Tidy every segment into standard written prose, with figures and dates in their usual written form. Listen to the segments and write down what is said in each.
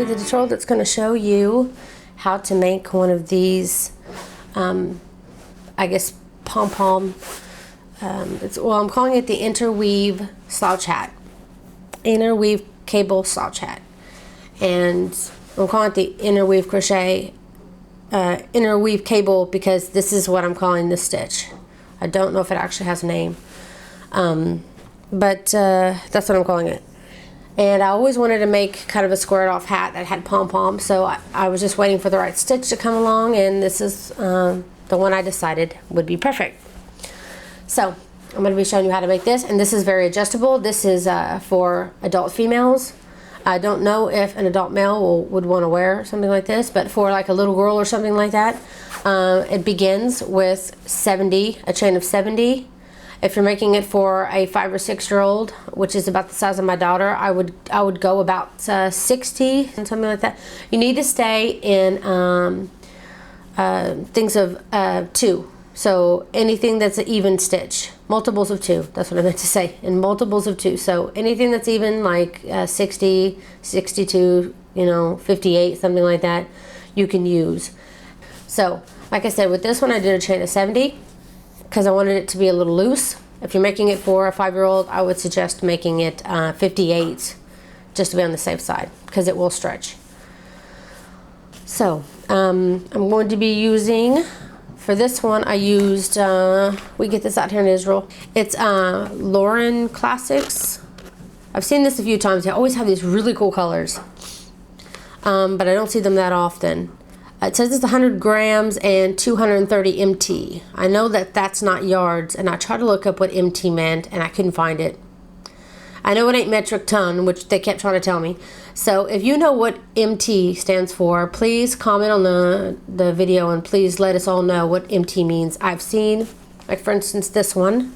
be the tutorial that's going to show you how to make one of these, I guess, pom-pom. Well, I'm calling it the interweave slouch hat. Interweave cable slouch hat. And I'm calling it the interweave crochet, interweave cable, because this is what I'm calling this stitch. I don't know if it actually has a name. But that's what I'm calling it. And I always wanted to make kind of a squared off hat that had pom-poms, so I was just waiting for the right stitch to come along, and this is the one I decided would be perfect. So I'm going to be showing you how to make this, and this is very adjustable. This is for adult females. I don't know if an adult male would want to wear something like this, but for like a little girl or something like that, it begins with 70, a chain of 70. If you're making it for a 5 or 6 year old, which is about the size of my daughter, I would go about 60 and something like that. You need to stay in things of 2. So anything that's an even stitch, multiples of 2. That's what I meant to say. In multiples of 2. So anything that's even, like 60, 62, 58, something like that, you can use. So like I said, with this one I did a chain of 70. Because I wanted it to be a little loose. If you're making it for a 5-year-old, I would suggest making it 58, just to be on the safe side, because it will stretch. So I'm going to be using, for this one I used, we get this out here in Israel. It's Lauren Classics. I've seen this a few times. They always have these really cool colors, but I don't see them that often. It says it's 100 grams and 230 MT. I know that that's not yards, and I tried to look up what MT meant, and I couldn't find it. I know it ain't metric ton, which they kept trying to tell me. So if you know what MT stands for, please comment on the video, and please let us all know what MT means. I've seen, like for instance, this one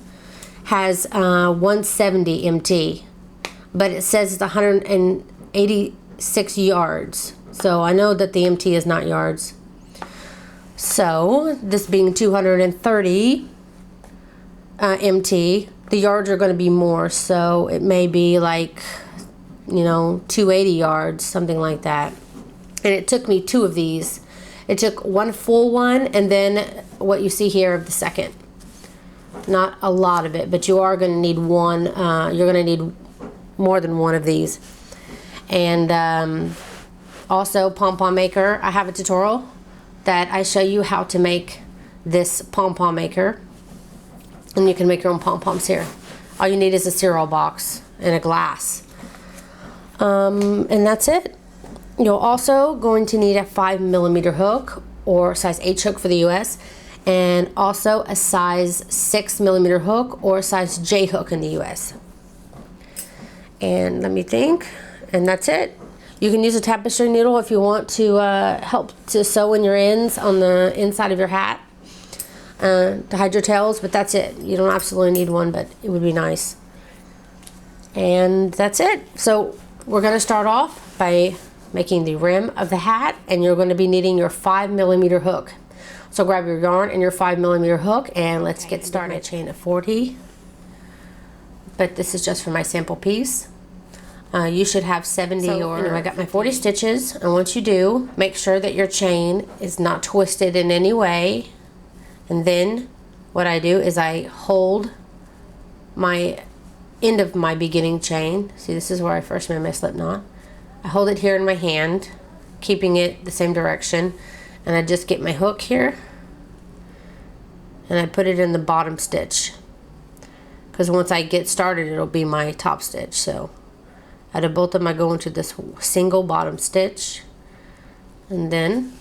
has 170 MT, but it says it's 186 yards. So I know that the MT is not yards. So this being 230 MT, the yards are going to be more. So it may be like, 280 yards, something like that. And it took me 2 of these. It took one full one, and then what you see here of the second. Not a lot of it, but you are going to need one. You're going to need more than one of these. And also, Pompom Maker, I have a tutorial that I show you how to make this Pompom Maker. And you can make your own pom-poms here. All you need is a cereal box and a glass. And that's it. You're also going to need a 5mm hook, or size H hook for the US, and also a size 6mm hook or size J hook in the US. And let me think, and that's it. You can use a tapestry needle if you want to help to sew in your ends on the inside of your hat to hide your tails, but that's it. You don't absolutely need one, but it would be nice. And that's it. So we're going to start off by making the rim of the hat, and you're going to be needing your 5mm hook. So grab your yarn and your 5mm hook, and let's get started. A chain of 40, but this is just for my sample piece. You should have 70 or I got my 40 stitches, and once you do, make sure that your chain is not twisted in any way. And then what I do is I hold my end of my beginning chain. See, this is where I first made my slip knot. I hold it here in my hand, keeping it the same direction, and I just get my hook here and I put it in the bottom stitch, because once I get started it'll be my top stitch. So out of both of them I go into this single bottom stitch, and then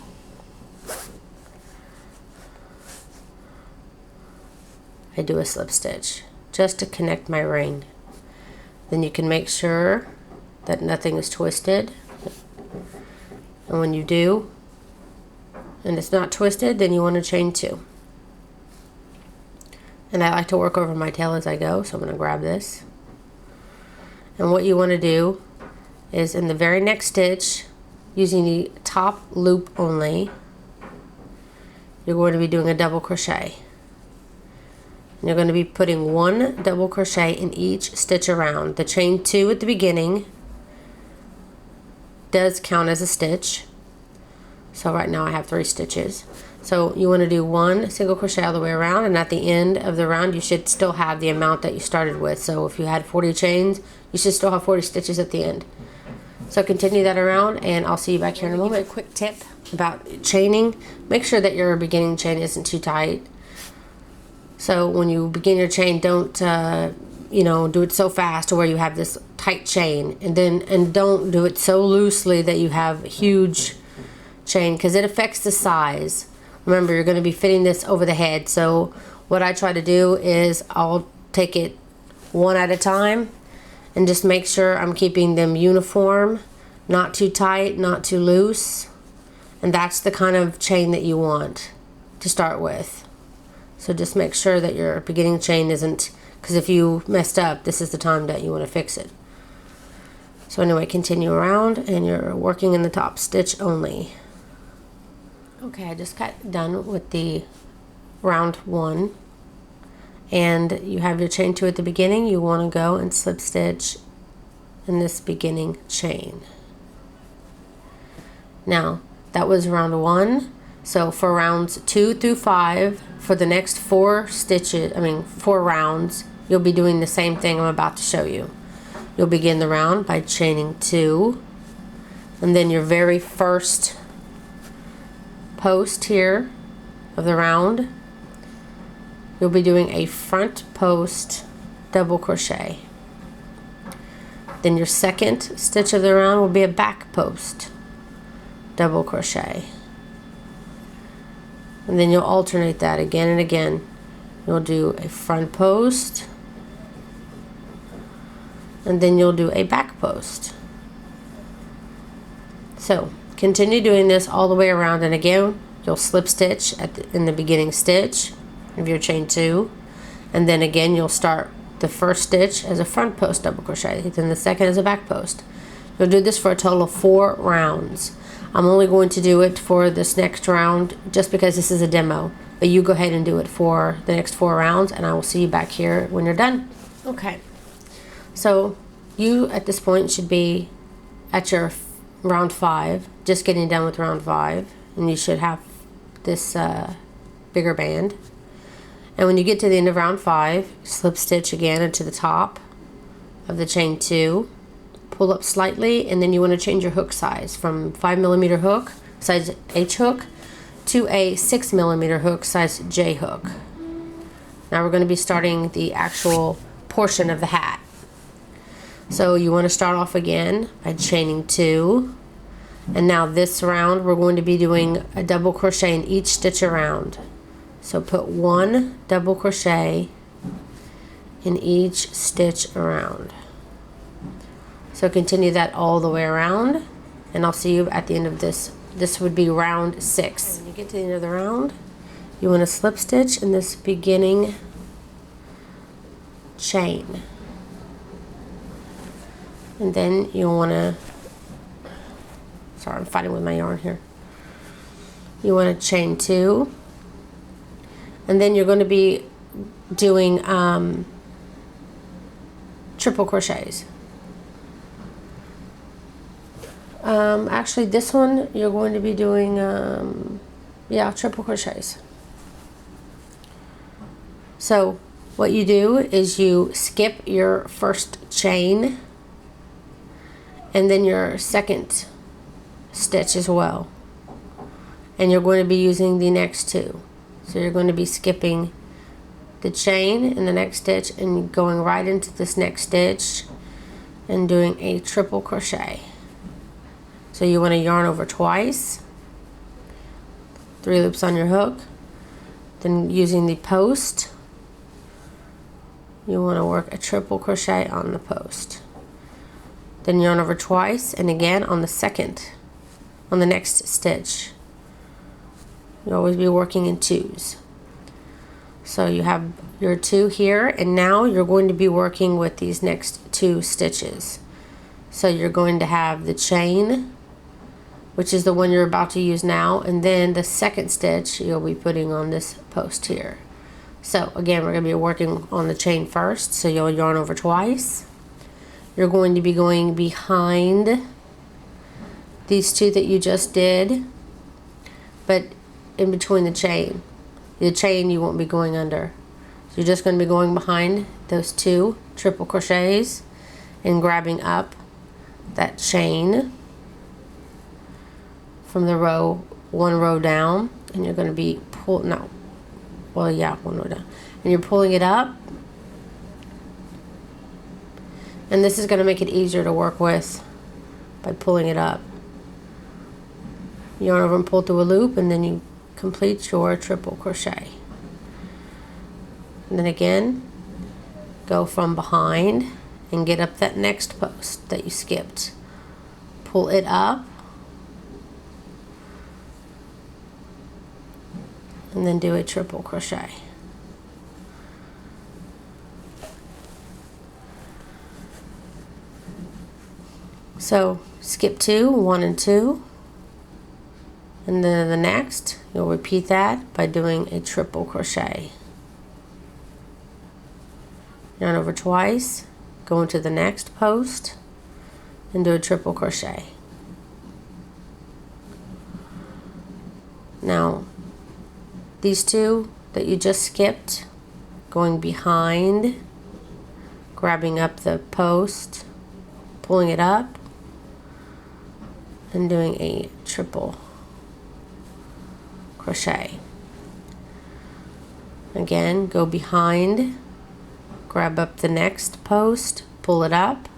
I do a slip stitch just to connect my ring. Then you can make sure that nothing is twisted, and when you do and it's not twisted, then you want to chain 2. And I like to work over my tail as I go, so I'm going to grab this. And what you want to do is in the very next stitch, using the top loop only, you're going to be doing a double crochet. And you're going to be putting 1 double crochet in each stitch around. The chain 2 at the beginning, does count as a stitch. So right now I have 3 stitches. So you want to do 1 single crochet all the way around, and at the end of the round you should still have the amount that you started with. So if you had 40 chains, you should still have 40 stitches at the end. So continue that around, and I'll see you back here in a moment. A quick tip about chaining: make sure that your beginning chain isn't too tight. So when you begin your chain, don't do it so fast to where you have this tight chain, and don't do it so loosely that you have huge chain, because it affects the size. Remember, you're going to be fitting this over the head. So what I try to do is I'll take it one at a time and just make sure I'm keeping them uniform, not too tight, not too loose. And that's the kind of chain that you want to start with. So just make sure that your beginning chain isn't, because if you messed up, this is the time that you want to fix it. So anyway, continue around, and you're working in the top stitch only. Okay, I just got done with the round 1, and you have your chain 2 at the beginning. You want to go and slip stitch in this beginning chain. Now that was round 1. So for rounds 2 through 5, for the next 4 rounds, you'll be doing the same thing I'm about to show you. You'll begin the round by chaining 2, and then your very first post here of the round, you'll be doing a front post double crochet. Then your second stitch of the round will be a back post double crochet, and then you'll alternate that again and again. You'll do a front post, and then you'll do a back post. So continue doing this all the way around, and again you'll slip stitch in the beginning stitch of your chain 2, and then again you'll start the first stitch as a front post double crochet, then the second as a back post. You'll do this for a total of 4 rounds. I'm only going to do it for this next round just because this is a demo, but you go ahead and do it for the next 4 rounds, and I will see you back here when you're done. Okay, so you at this point should be at your round 5, just getting done with round 5, and you should have this bigger band. And when you get to the end of round 5, slip stitch again into the top of the chain 2, pull up slightly, and then you want to change your hook size from 5mm hook size H hook to a 6mm hook size J hook. Now we're going to be starting the actual portion of the hat. So you want to start off again by chaining 2, and now this round we're going to be doing a double crochet in each stitch around. So put 1 double crochet in each stitch around. So continue that all the way around, and I'll see you at the end of this. This would be round 6. When you get to the end of the round, you want to slip stitch in this beginning chain. And then you'll want to, sorry, I'm fighting with my yarn here. You want to chain 2, and then you're going to be doing triple crochets. Actually this one you're going to be doing triple crochets. So what you do is you skip your first chain and then your second stitch as well, and you're going to be using the next 2. So you're going to be skipping the chain in the next stitch and going right into this next stitch and doing a triple crochet. So you want to yarn over twice, 3 loops on your hook, then using the post you want to work a triple crochet on the post, then yarn over twice, and again on the next stitch. You'll always be working in 2s. So you have your 2 here, and now you're going to be working with these next 2 stitches. So you're going to have the chain, which is the one you're about to use now, and then the second stitch you'll be putting on this post here. So again, we're going to be working on the chain first, so you'll yarn over twice. You're going to be going behind these two that you just did, but in between the chain. The chain you won't be going under. So you're just going to be going behind those two triple crochets and grabbing up that chain from the row, one row down, and you're going to be one row down, and you're pulling it up, and this is going to make it easier to work with by pulling it up. Yarn over and pull through a loop, and then you complete your triple crochet. And then again, go from behind and get up that next post that you skipped. Pull it up, and then do a triple crochet. So skip 2, 1 and 2, and then the next you'll repeat that by doing a triple crochet. Yarn over twice, go into the next post and do a triple crochet. Now these two that you just skipped, going behind, grabbing up the post, pulling it up, and doing a triple crochet. Again, go behind, grab up the next post, pull it up,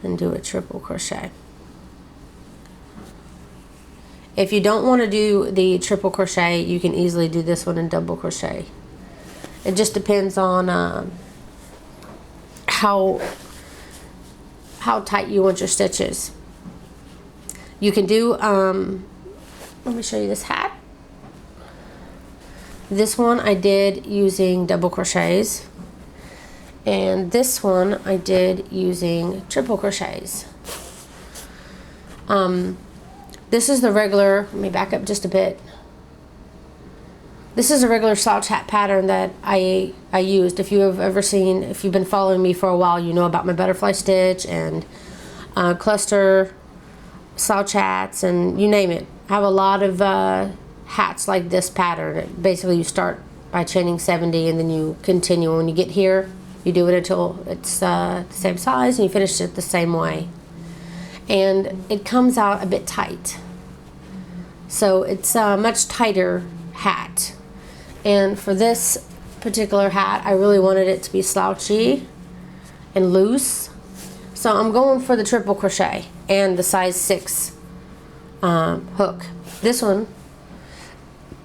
and do a triple crochet. If you don't want to do the triple crochet, you can easily do this one in double crochet. It just depends on how tight you want your stitches. You can do, let me show you this hat. This one I did using double crochets, and this one I did using triple crochets. This is the regular, let me back up just a bit. This is a regular slouch hat pattern that I used. If you have ever seen, if you've been following me for a while, you know about my butterfly stitch and cluster slouch hats and you name it. I have a lot of hats like this pattern. Basically you start by chaining 70 and then you continue. When you get here, you do it until it's the same size and you finish it the same way. And it comes out a bit tight. So it's a much tighter hat. And for this particular hat, I really wanted it to be slouchy and loose. So I'm going for the triple crochet and the size 6 hook. This one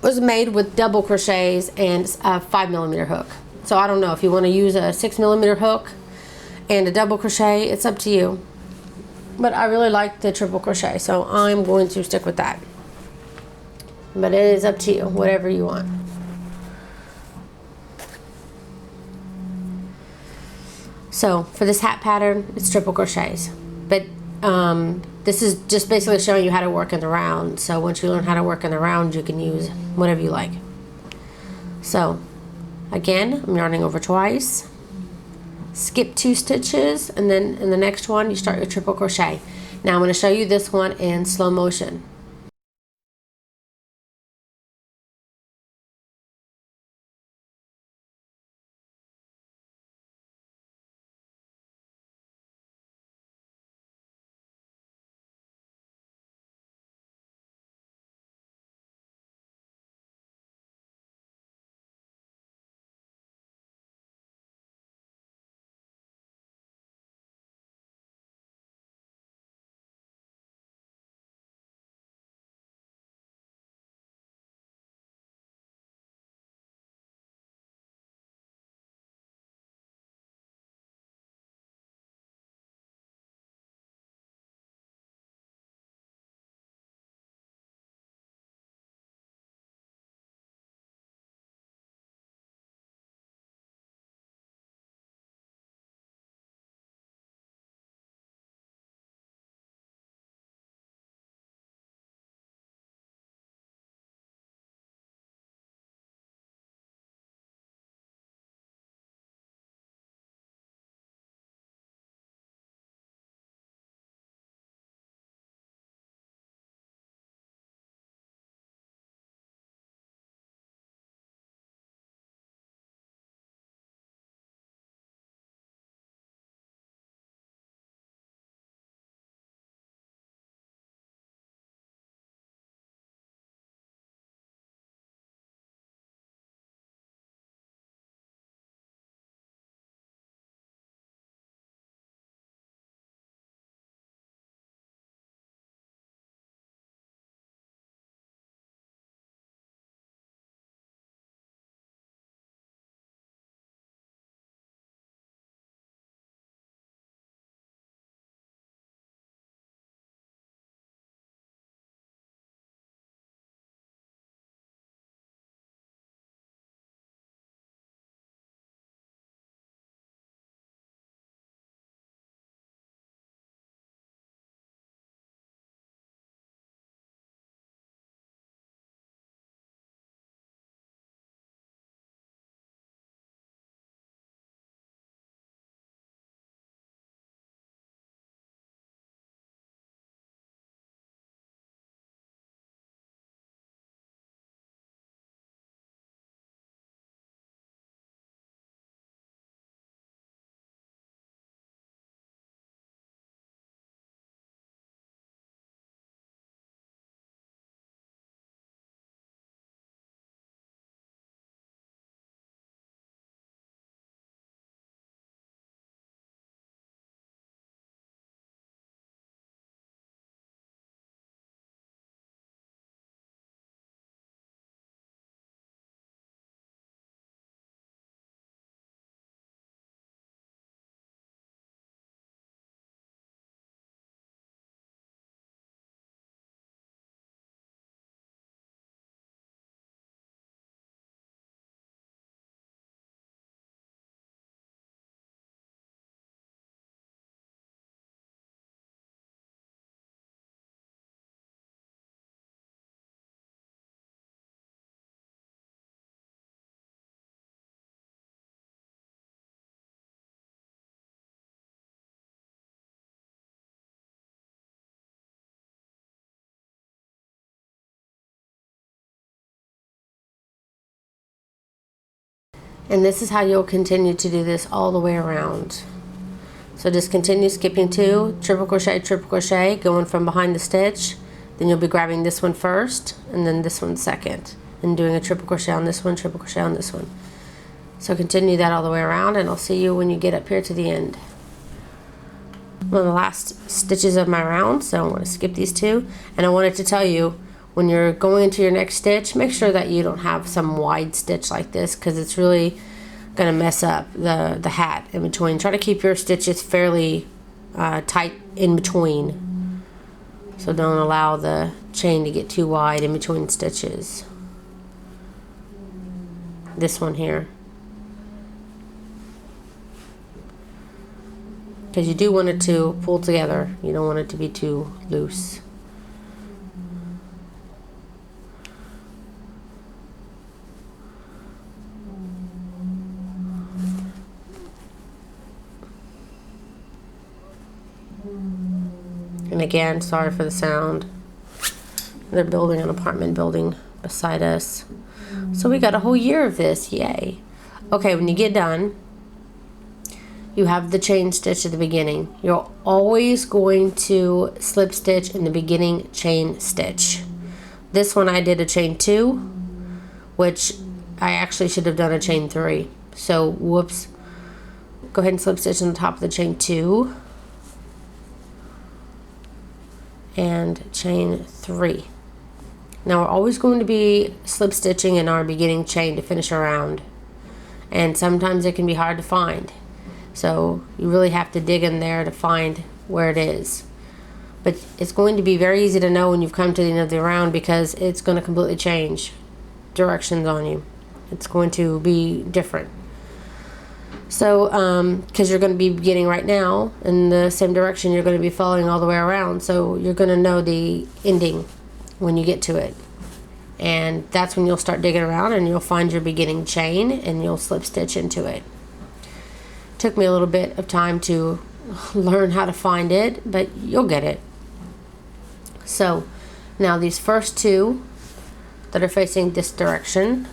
was made with double crochets and a 5mm hook. So I don't know if you want to use a 6mm hook and a double crochet, it's up to you. But I really like the triple crochet, so I'm going to stick with that. But it is up to you, whatever you want. So for this hat pattern, it's triple crochets. But this is just basically showing you how to work in the round. So once you learn how to work in the round, you can use whatever you like. So again, I'm yarning over twice. Skip 2 stitches, and then in the next one, you start your triple crochet. Now I'm going to show you this one in slow motion. And this is how you'll continue to do this all the way around. So just continue skipping 2, triple crochet, going from behind the stitch. Then you'll be grabbing this one first and then this one second, and doing a triple crochet on this one, triple crochet on this one. So continue that all the way around, and I'll see you when you get up here to the end. One of the last stitches of my round, so I'm going to skip these 2. And I wanted to tell you, when you're going into your next stitch, make sure that you don't have some wide stitch like this, because it's really going to mess up the hat in between. Try to keep your stitches fairly tight in between, so don't allow the chain to get too wide in between stitches. This one here, because you do want it to pull together. You don't want it to be too loose. And again, sorry for the sound. They're building an apartment building beside us. So we got a whole year of this, yay. Okay, when you get done, you have the chain stitch at the beginning. You're always going to slip stitch in the beginning chain stitch. This one I did a chain 2, which I actually should have done a chain 3. So whoops. Go ahead and slip stitch on the top of the chain 2. And chain 3. Now we're always going to be slip stitching in our beginning chain to finish our round, and sometimes it can be hard to find, so you really have to dig in there to find where it is. But it's going to be very easy to know when you've come to the end of the round, because it's going to completely change directions on you. It's going to be different. So, because you're going to be beginning right now in the same direction you're going to be following all the way around, so you're going to know the ending when you get to it. And that's when you'll start digging around and you'll find your beginning chain and you'll slip stitch into it. Took me a little bit of time to learn how to find it, but you'll get it. So, now these first 2 that are facing this direction,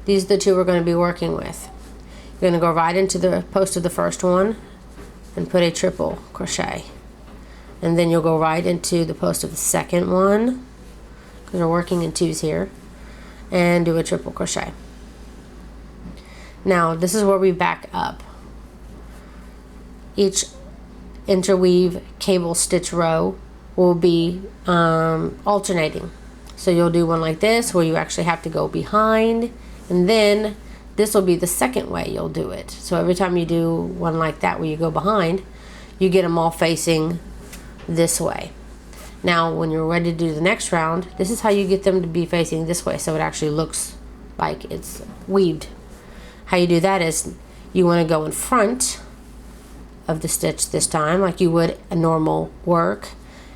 these are the 2 we're going to be working with. You're going to go right into the post of the first one and put a triple crochet, and then you'll go right into the post of the second one, because we're working in 2s here, and do a triple crochet. Now this is where we back up. Each interweave cable stitch row will be alternating. So you'll do one like this where you actually have to go behind, and then this will be the second way you'll do it. So every time you do one like that where you go behind, you get them all facing this way. Now when you're ready to do the next round, this is how you get them to be facing this way, so it actually looks like it's weaved. How you do that is you want to go in front of the stitch this time, like you would a normal work,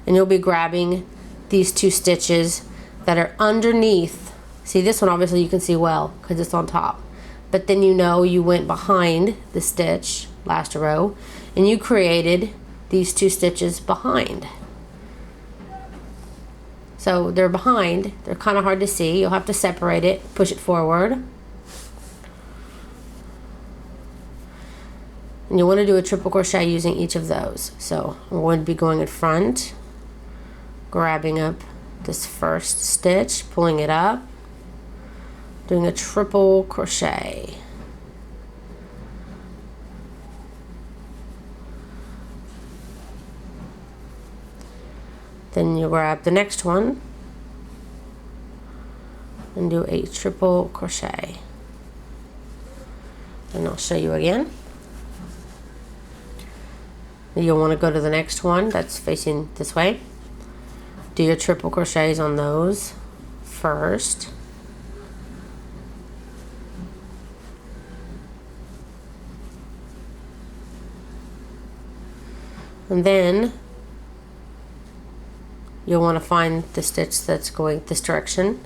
and you'll be grabbing these 2 stitches that are underneath. See, this one obviously you can see well because it's on top, but then you know you went behind the stitch last row and you created these 2 stitches behind. So they're behind, they're kind of hard to see. You'll have to separate it, push it forward. And you want to do a triple crochet using each of those. So I'm going to be going in front, grabbing up this first stitch, pulling it up, doing a triple crochet. Then you grab the next one and do a triple crochet. And I'll show you again. You'll want to go to the next one that's facing this way. Do your triple crochets on those first. And then you'll want to find the stitch that's going this direction,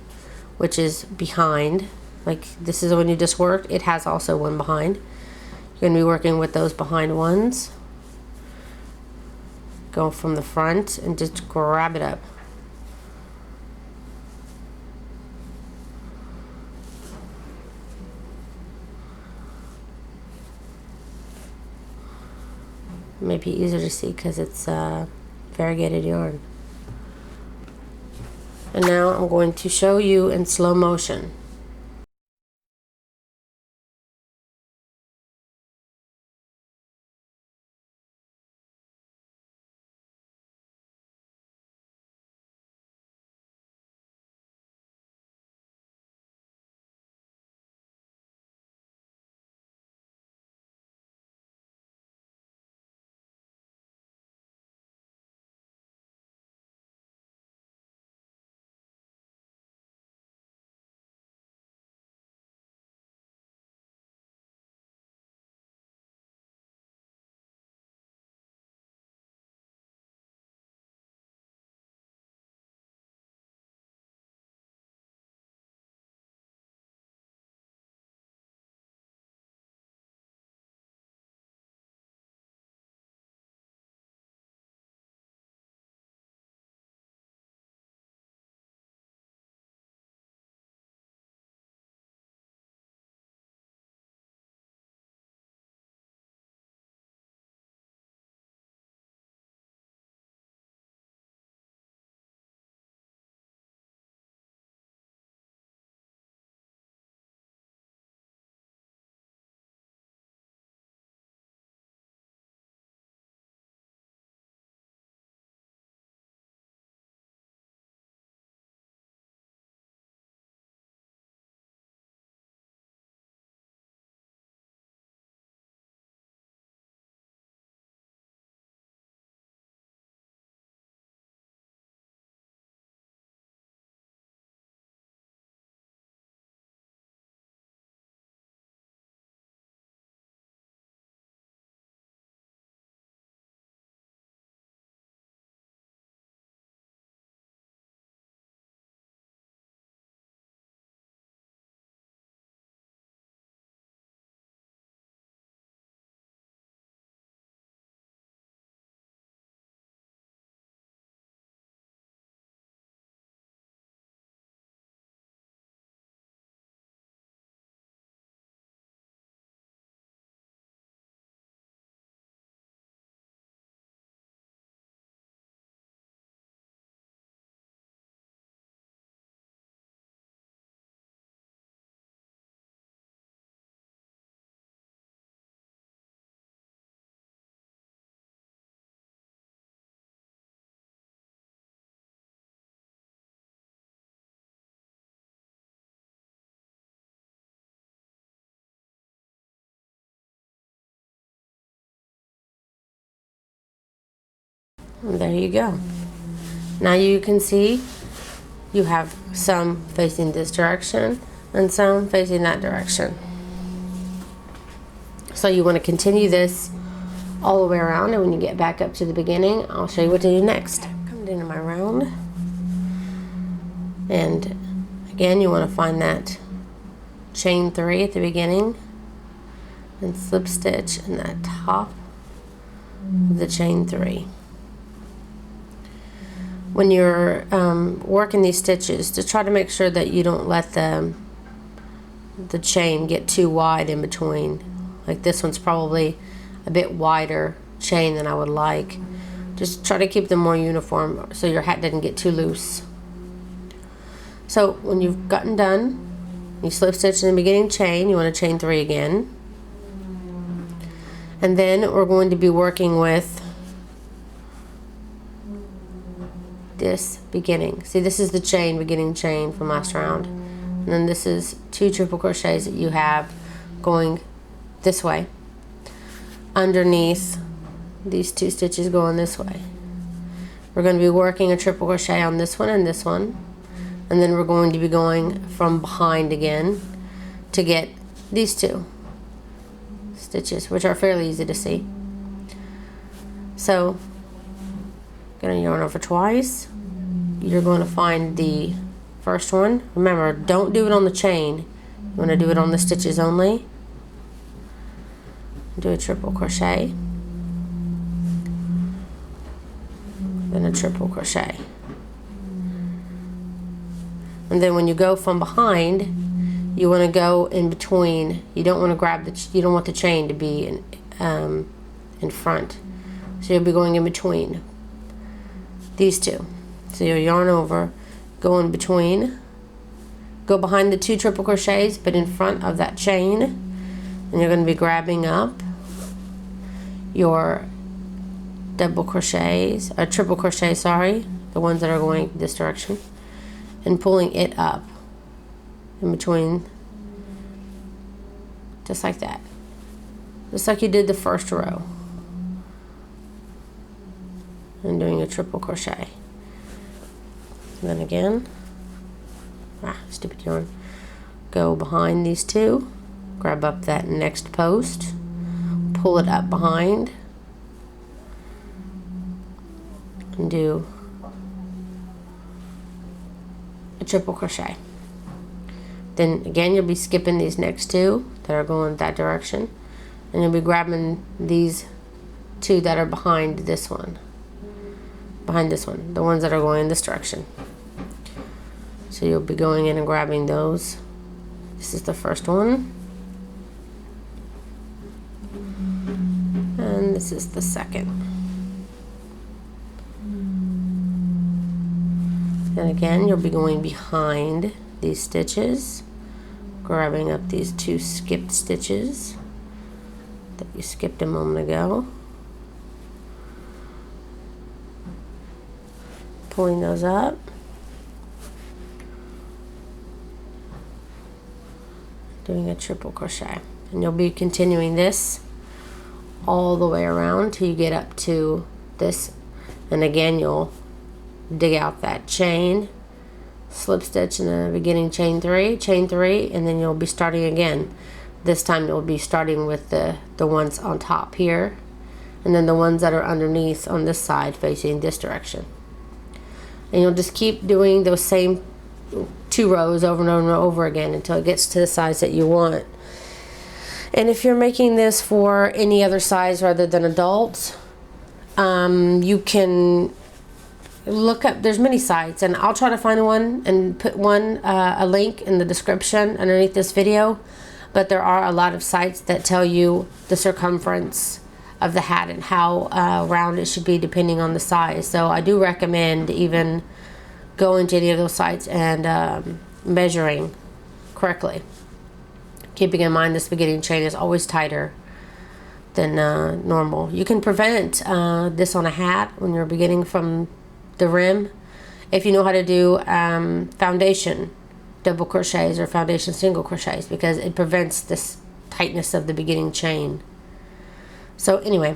which is behind. Like this is the one you just worked. It has also one behind. You're going to be working with those behind ones. Go from the front and just grab it up. It may be easier to see because it's variegated yarn. And now I'm going to show you in slow motion. And there you go. Now you can see you have some facing this direction and some facing that direction. So you want to continue this all the way around, and when you get back up to the beginning, I'll show you what to do next. Come into my round, and again you want to find that chain 3 at the beginning and slip stitch in that top of the chain 3. When you're working these stitches, to try to make sure that you don't let the chain get too wide in between. Like this one's probably a bit wider chain than I would like. Just try to keep them more uniform so your hat doesn't get too loose. So when you've gotten done, you slip stitch in the beginning chain, you want to chain 3 again. And then we're going to be working with this beginning. See, this is the chain, beginning chain from last round. And then this is 2 triple crochets that you have going this way. Underneath these 2 stitches going this way. We're going to be working a triple crochet on this one and this one. And then we're going to be going from behind again to get these 2 stitches, which are fairly easy to see. So, gonna yarn over twice. You're going to find the first one. Remember, don't do it on the chain. You want to do it on the stitches only. Do a triple crochet, then a triple crochet. And then when you go from behind, you want to go in between. You don't want to grab the, you don't want the chain to be in front. So you'll be going in between these two. So you'll yarn over, go in between, go behind the 2 triple crochets but in front of that chain, and you're going to be grabbing up your double crochets, or triple crochet, sorry, the ones that are going this direction, and pulling it up in between, just like that, just like you did the first row, and doing a triple crochet. And then again, stupid yarn, go behind these 2, grab up that next post, pull it up behind, and do a triple crochet. Then again, you'll be skipping these next 2 that are going that direction, and you'll be grabbing these 2 that are behind this one, the ones that are going in this direction. So you'll be going in and grabbing those. This is the first one, and this is the second. And again, you'll be going behind these stitches, grabbing up these 2 skipped stitches that you skipped a moment ago, pulling those up, doing a triple crochet, and you'll be continuing this all the way around till you get up to this, and again you'll dig out that chain, slip stitch in the beginning, chain 3, and then you'll be starting again. This time you'll be starting with the ones on top here, and then the ones that are underneath on this side facing this direction. And you'll just keep doing those same 2 rows over and over and over again until it gets to the size that you want. And if you're making this for any other size rather than adults, you can look up, there's many sites, and I'll try to find one and put a link in the description underneath this video, but there are a lot of sites that tell you the circumference of the hat and how round it should be depending on the size. So I do recommend even going to any of those sites and measuring correctly, keeping in mind this beginning chain is always tighter than normal. You can prevent this on a hat when you're beginning from the rim if you know how to do foundation double crochets or foundation single crochets, because it prevents this tightness of the beginning chain. So anyway,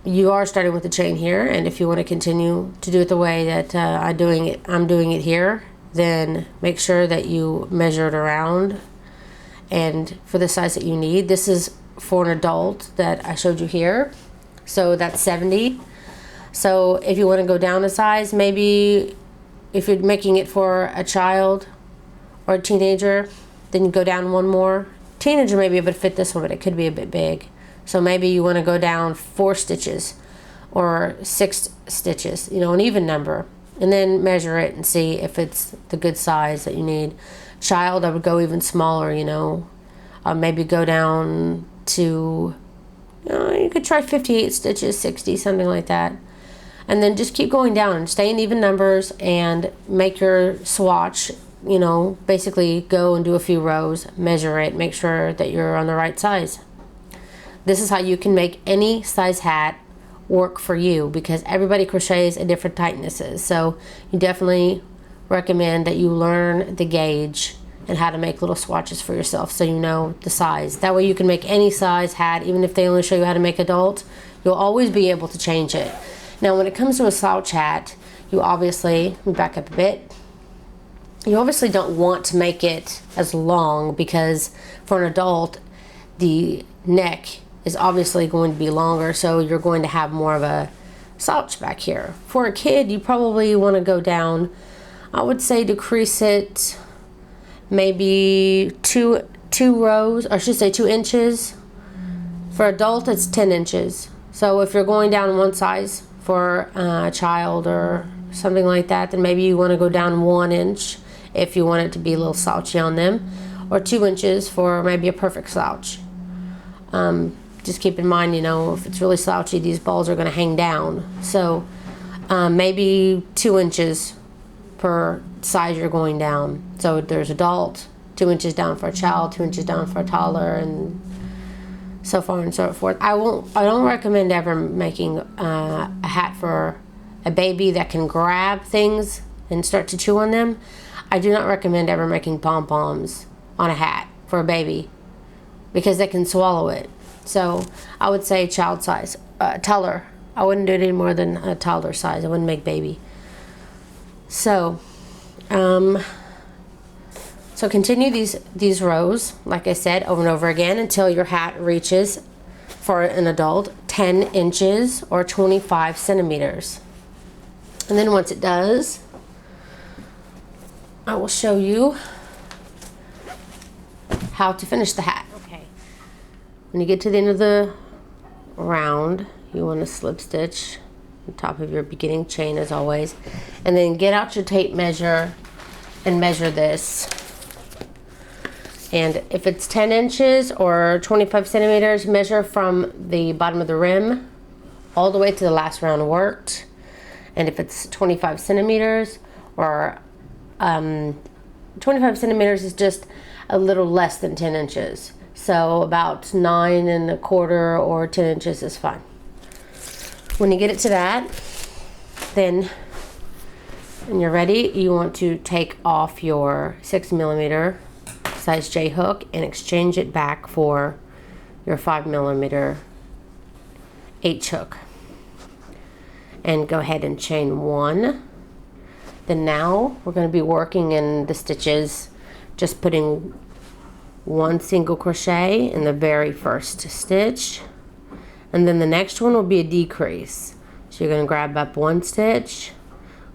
you are starting with the chain here, and if you want to continue to do it the way that I'm doing it here, then make sure that you measure it around and for the size that you need. This is for an adult that I showed you here, so that's 70. So if you want to go down a size, maybe if you're making it for a child or a teenager, then you go down 1 more. Teenager may be able to fit this one, but it could be a bit big. So maybe you want to go down 4 stitches or 6 stitches, an even number, and then measure it and see if it's the good size that you need. Child, I would go even smaller, maybe go down to, you could try 58 stitches, 60, something like that. And then just keep going down and stay in even numbers and make your swatch, basically go and do a few rows, measure it, make sure that you're on the right size. This is how you can make any size hat work for you, because everybody crochets at different tightnesses. So you definitely recommend that you learn the gauge and how to make little swatches for yourself so you know the size. That way you can make any size hat, even if they only show you how to make adult, you'll always be able to change it. Now when it comes to a slouch hat, you obviously, let me back up a bit, you obviously don't want to make it as long, because for an adult the neck is obviously going to be longer, so you're going to have more of a slouch back here. For a kid, you probably want to go down, I would say decrease it maybe 2 rows, or I should say 2 inches. For adult, it's 10 inches. So if you're going down 1 size for a child or something like that, then maybe you want to go down 1 inch if you want it to be a little slouchy on them, or 2 inches for maybe a perfect slouch. just keep in mind, you know, if it's really slouchy, these balls are going to hang down. So maybe 2 inches per size you're going down. So there's adult, 2 inches down for a child, 2 inches down for a toddler, and so far and so forth. I don't recommend ever making a hat for a baby that can grab things and start to chew on them. I do not recommend ever making pom-poms on a hat for a baby because they can swallow it. So I would say child size, toddler. I wouldn't do it any more than a toddler size. I wouldn't make baby. So, so continue these rows, like I said, over and over again until your hat reaches, for an adult, 10 inches or 25 centimeters. And then once it does, I will show you how to finish the hat. Okay. When you get to the end of the round, you want to slip stitch on top of your beginning chain as always, and then get out your tape measure and measure this. And if it's 10 inches or 25 centimeters, measure from the bottom of the rim all the way to the last round worked. And if it's 25 centimeters or 25 centimeters is just a little less than 10 inches. So about 9 1/4 or 10 inches is fine. When you get it to that, then when you're ready, you want to take off your 6mm size J hook and exchange it back for your 5mm H hook. And go ahead and chain 1. Then now we're going to be working in the stitches, just putting 1 single crochet in the very first stitch, and then the next one will be a decrease. So you're going to grab up 1 stitch,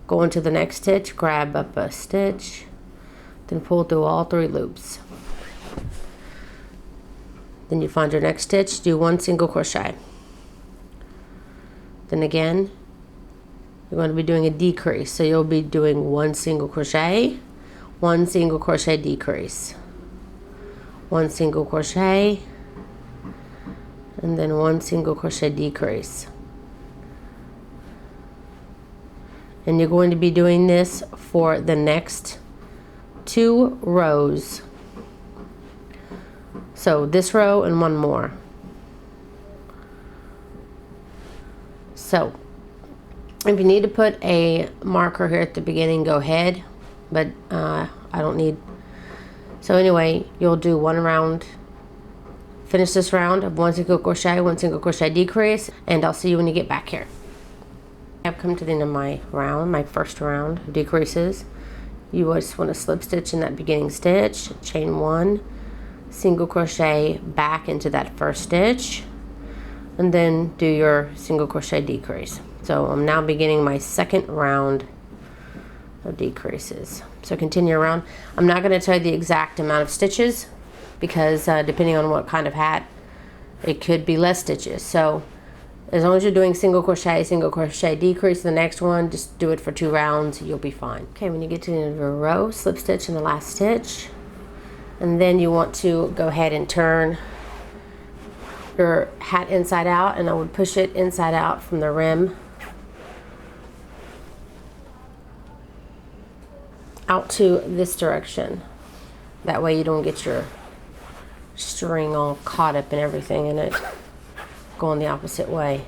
go into the next stitch, grab up a stitch, then pull through all 3 loops. Then you find your next stitch, do 1 single crochet. Then again, you're going to be doing a decrease. So you'll be doing 1 single crochet, 1 single crochet decrease, 1 single crochet, and then 1 single crochet decrease. And you're going to be doing this for the next 2 rows. So this row and 1 more. So if you need to put a marker here at the beginning, go ahead, but I don't need. So anyway, you'll do 1 round, finish this round of 1 single crochet, 1 single crochet decrease, and I'll see you when you get back here. I've come to the end of my round, my first round of decreases. You just want to slip stitch in that beginning stitch, chain 1, single crochet back into that first stitch, and then do your single crochet decrease. So I'm now beginning my second round of decreases. So continue around. I'm not going to tell you the exact amount of stitches because depending on what kind of hat, it could be less stitches. So as long as you're doing single crochet decrease, the next one, just do it for 2 rounds, you'll be fine. Okay, when you get to the end of a row, slip stitch in the last stitch, and then you want to go ahead and turn your hat inside out, and I would push it inside out from the rim out to this direction. That way you don't get your string all caught up in everything in it. Going the opposite way.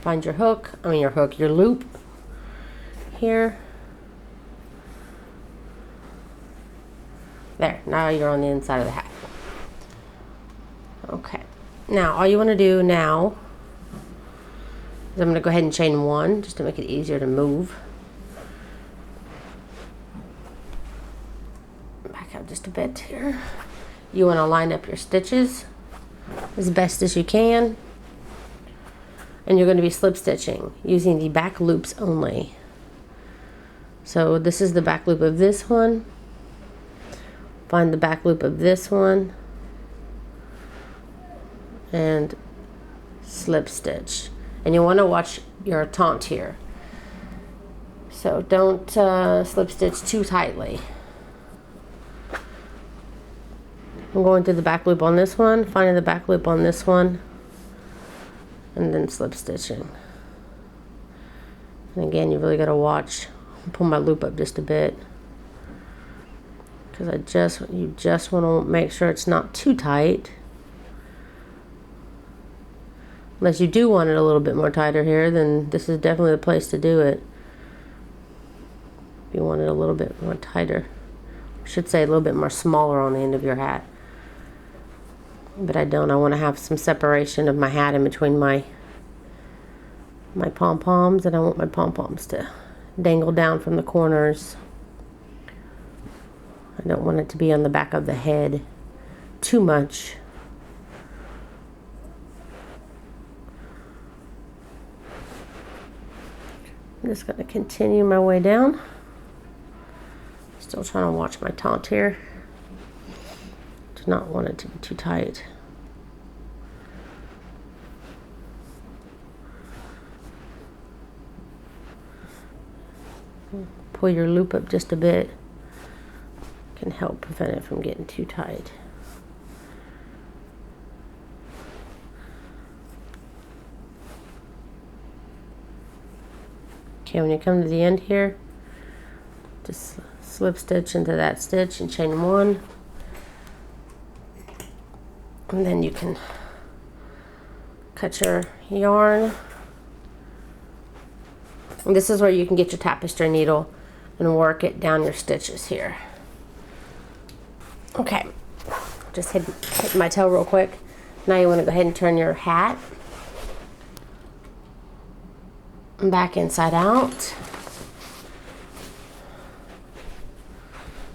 Find your hook, your loop here. There, now you're on the inside of the hat. Okay, now all you want to do now is I'm going to go ahead and chain 1 just to make it easier to move. Back up just a bit here. You want to line up your stitches as best as you can, and you're going to be slip stitching using the back loops only. So this is the back loop of this one, find the back loop of this one, and slip stitch. And you want to watch your taunt here, so don't slip stitch too tightly. I'm going through the back loop on this one, finding the back loop on this one, and then slip stitching. And again, you really got to watch. Pull my loop up just a bit, because you just want to make sure it's not too tight. Unless you do want it a little bit more tighter here, then this is definitely the place to do it. If you want it a little bit more tighter, I should say a little bit more smaller on the end of your hat. But I don't. I want to have some separation of my hat in between my pom-poms, and I want my pom-poms to dangle down from the corners. I don't want it to be on the back of the head too much. I'm just going to continue my way down. Still trying to watch my taunt here. Do not want it to be too tight. Pull your loop up just a bit. Can help prevent it from getting too tight. Okay, when you come to the end here, just slip stitch into that stitch and chain 1. And then you can cut your yarn. And this is where you can get your tapestry needle and work it down your stitches here. Okay, just hit my toe real quick. Now you want to go ahead and turn your hat back inside out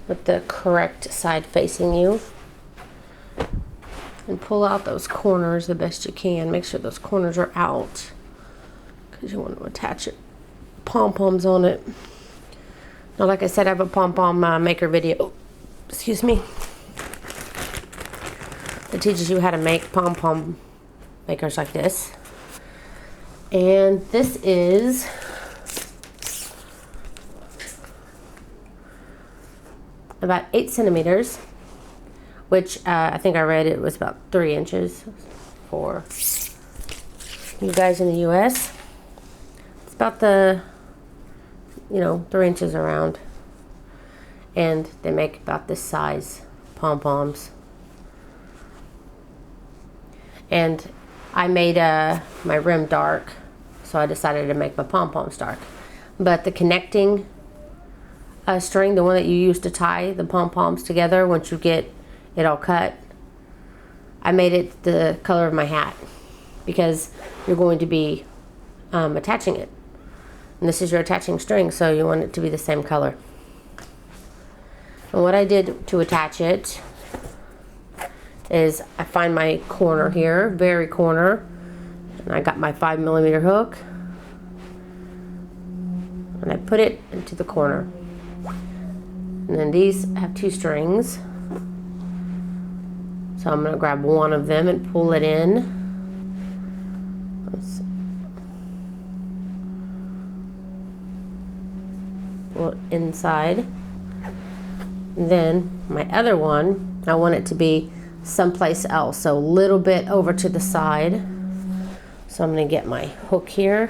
with the correct side facing you, and pull out those corners the best you can. Make sure those corners are out, because you want to attach it pom-poms on it. Now, like I said, I have a Pompom Maker video, excuse me, that teaches you how to make pom-pom makers like this. And this is about 8 centimeters, which I think I read it was about 3 inches for you guys in the US. It's about the, 3 inches around. And they make about this size pom-poms. And I made my rim dark, so I decided to make my pom-poms dark. But the connecting string, the one that you use to tie the pom-poms together once you get it all cut, I made it the color of my hat, because you're going to be attaching it. And this is your attaching string, so you want it to be the same color. And what I did to attach it is I find my corner here, very corner, and I got my 5mm hook, and I put it into the corner. And then these have 2 strings, so I'm going to grab one of them and pull it in. Pull it inside. And then my other one, I want it to be someplace else, so a little bit over to the side. So I'm going to get my hook here,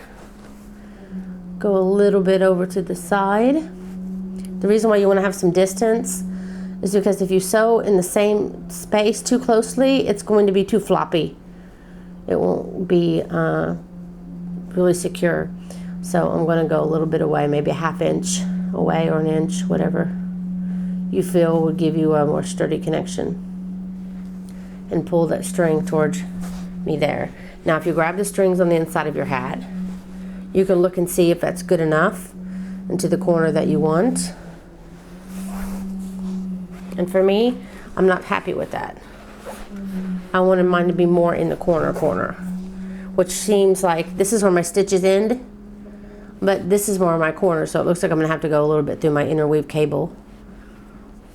go a little bit over to the side. The reason why you want to have some distance is because if you sew in the same space too closely, it's going to be too floppy. It won't be really secure. So I'm going to go a little bit away, maybe a 1/2 inch away or 1 inch, whatever you feel would give you a more sturdy connection. And pull that string towards me there. Now if you grab the strings on the inside of your hat, you can look and see if that's good enough into the corner that you want. And for me, I'm not happy with that. I wanted mine to be more in the corner, which seems like this is where my stitches end, but this is more my corner, so it looks like I'm gonna have to go a little bit through my interweave cable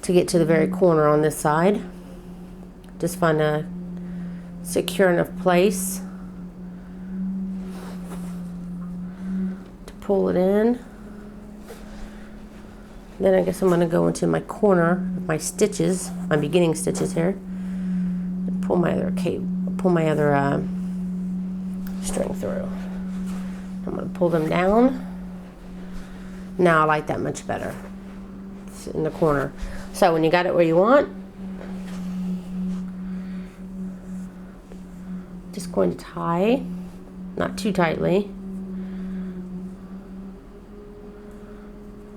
to get to the very corner on this side. Just find a secure enough place to pull it in. Then I guess I'm going to go into my corner, my stitches, my beginning stitches here. pull my other string through. I'm going to pull them down. Now I like that much better. It's in the corner. So when you got it where you want, just going to tie, not too tightly.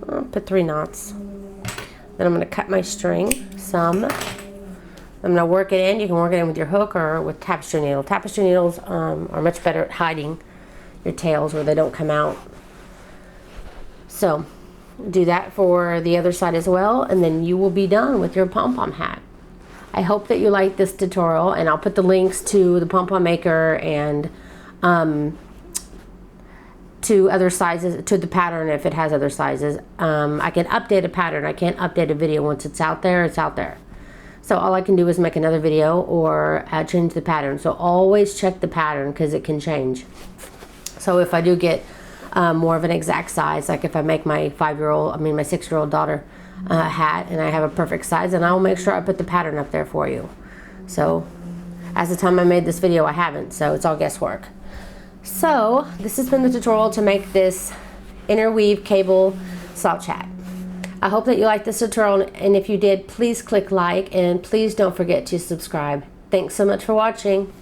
I'll put 3 knots. Then I'm going to cut my string some. I'm going to work it in. You can work it in with your hook or with tapestry needle. Tapestry needles are much better at hiding your tails where they don't come out. So do that for the other side as well, and then you will be done with your pom-pom hat. I hope that you like this tutorial, and I'll put the links to the Pompom Maker and to other sizes, to the pattern if it has other sizes. I can update a pattern. I can't update a video. Once it's out there, it's out there. So all I can do is make another video or change the pattern. So always check the pattern because it can change. So if I do get more of an exact size, like if I make my 6-year-old daughter hat and I have a perfect size, and I'll make sure I put the pattern up there for you. So as the time I made this video, I haven't, so it's all guesswork. So this has been the tutorial to make this interweave cable slouch hat. I hope that you liked this tutorial, and if you did, please click like, and please don't forget to subscribe. Thanks so much for watching.